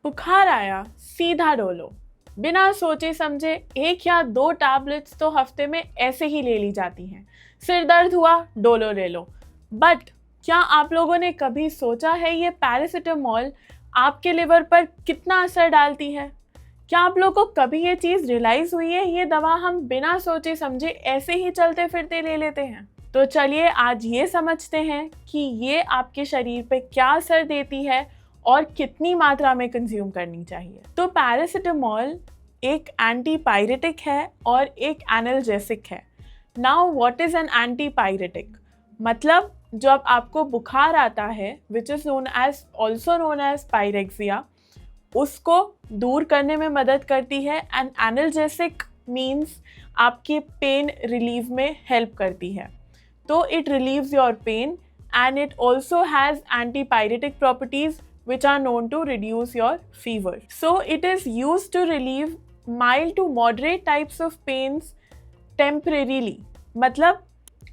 बुखार आया, सीधा डोलो। बिना सोचे समझे 1 या 2 टैबलेट्स तो हफ्ते में ऐसे ही ले ली जाती हैं। सिर दर्द हुआ, डोलो ले लो। बट क्या आप लोगों ने कभी सोचा है ये पैरासिटामोल आपके लिवर पर कितना असर डालती है? क्या आप लोगों को कभी ये चीज़ रियलाइज़ हुई है ये दवा हम बिना सोचे समझे ऐसे ही चलते फिरते ले लेते हैं? तो चलिए आज ये समझते हैं कि ये आपके शरीर पे क्या असर देती है और कितनी मात्रा में कंज्यूम करनी चाहिए। तो पैरासिटामोल एक एंटीपायरेटिक है और एक एनाल्जेसिक है। Now what is an antipyretic? मतलब जब आपको बुखार आता है which is also known as pyrexia, उसको दूर करने में मदद करती है। एंड एनाल्जेसिक मीन्स आपके पेन रिलीव में हेल्प करती है। तो it relieves your pain and it also has antipyretic properties which are known to reduce your fever. So it is used to relieve mild to moderate types of pains temporarily. मतलब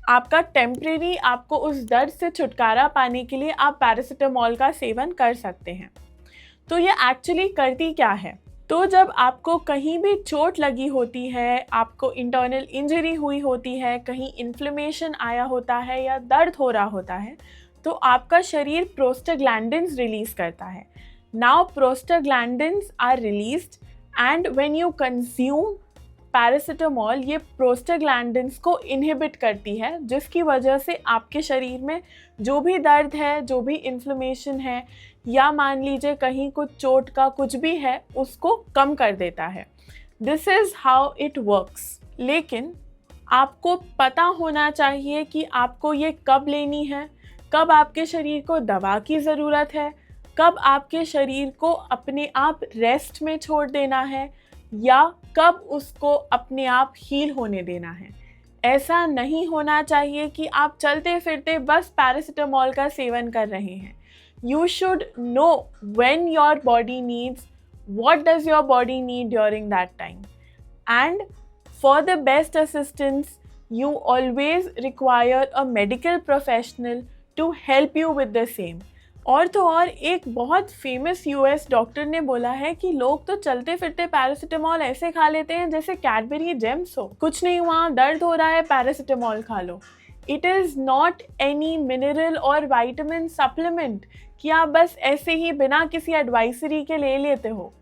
आपका temporary आपको उस दर्द से छुटकारा पाने के लिए आप पैरासिटामोल का सेवन कर सकते हैं। तो ये एक्चुअली करती क्या है? तो जब आपको कहीं भी चोट लगी होती है, आपको इंटरनल इंजरी हुई होती है, कहीं इन्फ्लेमेशन आया होता है या दर्द हो रहा होता है, तो आपका शरीर प्रोस्टाग्लैंडिन्स रिलीज करता है। Now prostaglandins are released and when you consume paracetamol, ये प्रोस्टाग्लैंडिन्स को इनहिबिट करती है, जिसकी वजह से आपके शरीर में जो भी दर्द है, जो भी इन्फ्लेमेशन है या मान लीजिए कहीं कुछ चोट का कुछ भी है, उसको कम कर देता है। This is how it works. लेकिन आपको पता होना चाहिए कि आपको ये कब लेनी है, कब आपके शरीर को दवा की ज़रूरत है, कब आपके शरीर को अपने आप रेस्ट में छोड़ देना है या कब उसको अपने आप हील होने देना है। ऐसा नहीं होना चाहिए कि आप चलते फिरते बस पैरासिटामोल का सेवन कर रहे हैं। You should know when your body needs, what does your body need during that time, and for the best assistance you always require a medical professional to help you with the same. और तो और एक बहुत famous US doctor ने बोला है कि लोग तो चलते फिरते पैरासिटामोल ऐसे खा लेते हैं जैसे कैडबरी जेम्स हो। कुछ नहीं हुआ, दर्द हो रहा है, पैरासिटामोल खा लो। It is not any mineral और वाइटामिन सप्लीमेंट कि आप बस ऐसे ही बिना किसी एडवाइजरी के ले लेते हो।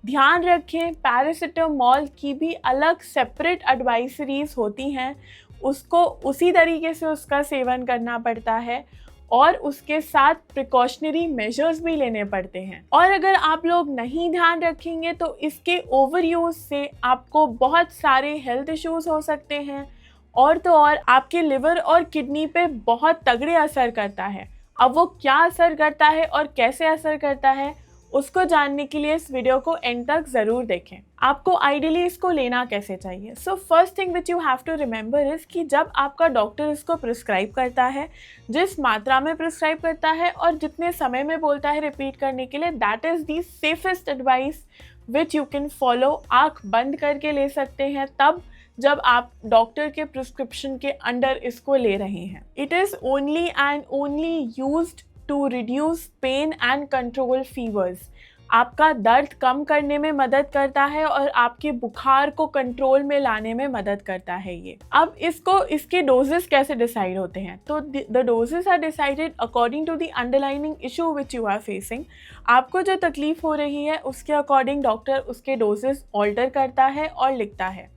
ध्यान रखें, पैरासिटामोल की भी अलग सेपरेट एडवाइजरीज होती हैं, उसको उसी तरीके से उसका सेवन करना पड़ता है और उसके साथ प्रिकॉशनरी मेजर्स भी लेने पड़ते हैं। और अगर आप लोग नहीं ध्यान रखेंगे तो इसके ओवर यूज़ से आपको बहुत सारे हेल्थ इश्यूज हो सकते हैं और तो और आपके लिवर और किडनी पे बहुत तगड़े असर करता है। अब वो क्या असर करता है और कैसे असर करता है, उसको जानने के लिए इस वीडियो को एंड तक ज़रूर देखें। आपको आइडियली इसको लेना कैसे चाहिए? So first thing which you have to remember is कि जब आपका डॉक्टर इसको प्रिस्क्राइब करता है, जिस मात्रा में प्रिस्क्राइब करता है और जितने समय में बोलता है रिपीट करने के लिए, that is the safest advice which you can follow. आँख बंद करके ले सकते हैं तब जब आप डॉक्टर के प्रिस्क्रिप्शन के अंडर इसको ले रहे हैं। It is only and only used to reduce pain and control fevers. आपका दर्द कम करने में मदद करता है और आपके बुखार को कंट्रोल में लाने में मदद करता है ये। अब इसके डोजेस कैसे डिसाइड होते हैं? तो the doses are decided according to the underlining issue which you are facing. आपको जो तकलीफ हो रही है उसके अकॉर्डिंग डॉक्टर उसके डोजेस ऑल्टर करता है और लिखता है।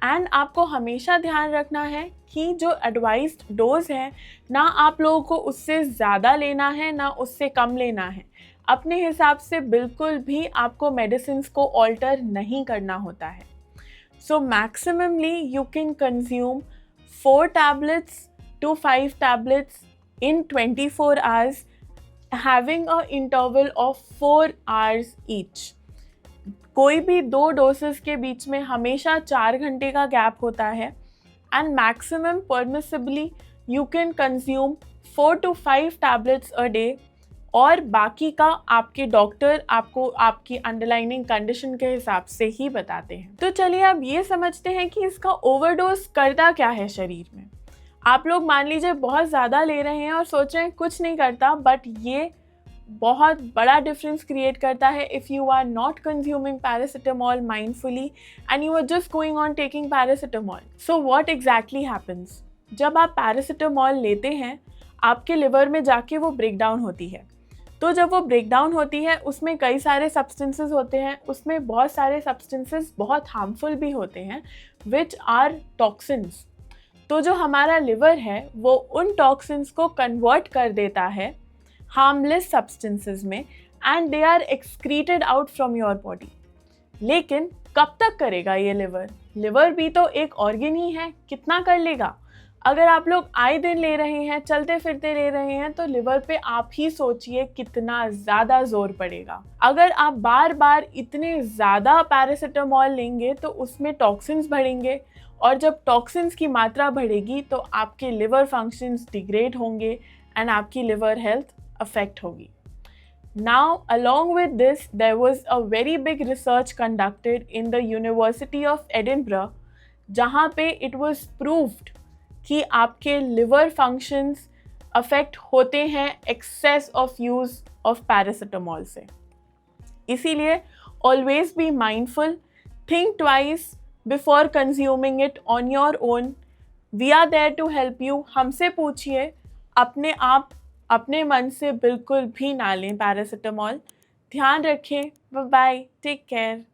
एंड आपको हमेशा ध्यान रखना है कि जो एडवाइज्ड डोज है, ना आप लोगों को उससे ज़्यादा लेना है ना उससे कम लेना है। अपने हिसाब से बिल्कुल भी आपको मेडिसिन्स को ऑल्टर नहीं करना होता है। So maximally you can consume 4 tablets to 5 tablets in 24 hours, having a interval of 4 hours each. कोई भी 2 डोसेस के बीच में हमेशा 4 घंटे का गैप होता है and maximum permissibly you can consume 4 to 5 tablets a day और बाकी का आपके डॉक्टर आपको आपकी अंडरलाइनिंग कंडीशन के हिसाब से ही बताते हैं। तो चलिए अब ये समझते हैं कि इसका ओवरडोज करता क्या है शरीर में। आप लोग मान लीजिए बहुत ज़्यादा ले रहे हैं और सोच रहे हैं कुछ नहीं करता, बट ये बहुत बड़ा डिफरेंस क्रिएट करता है if you are not consuming paracetamol mindfully and you are just going on taking paracetamol. So what exactly happens? जब आप पैरासिटामॉल लेते हैं आपके लिवर में जाके वो ब्रेक डाउन होती है. तो जब वो ब्रेक डाउन होती है उसमें कई सारे सब्सटेंसेस होते हैं, उसमें बहुत सारे सब्सटेंसेस बहुत हार्मफुल भी होते हैं विच आर टॉक्सिन्स. तो जो हमारा लिवर है वो उन टॉक्सिन्स को कन्वर्ट कर देता है हार्मलेस सब्सटेंसेस में and they are excreted out from your body. लेकिन कब तक करेगा ये लिवर? लिवर भी तो एक ऑर्गन ही है, कितना कर लेगा? अगर आप लोग आए दिन ले रहे हैं, चलते फिरते ले रहे हैं, तो लिवर पे आप ही सोचिए कितना ज़्यादा जोर पड़ेगा. अगर आप बार बार इतने ज़्यादा पैरासिटामॉल लेंगे तो उसमें टॉक्सिन्स बढ़ेंगे और जब टॉक्सिन्स की मात्रा बढ़ेगी तो आपके लिवर फंक्शंस डिग्रेड होंगे एंड आपकी लिवर हेल्थ अफेक्ट होगी. Now, along with this, there was a very big research conducted in the University of Edinburgh, जहाँ पे it was proved कि आपके liver functions affect होते हैं excess of use of paracetamol से. इसीलिए always be mindful, think twice before consuming it on your own. We are there to help you. हमसे पूछिए, अपने आप अपने मन से बिल्कुल भी ना लें पैरासिटामॉल. ध्यान रखें. Bye bye. Take care.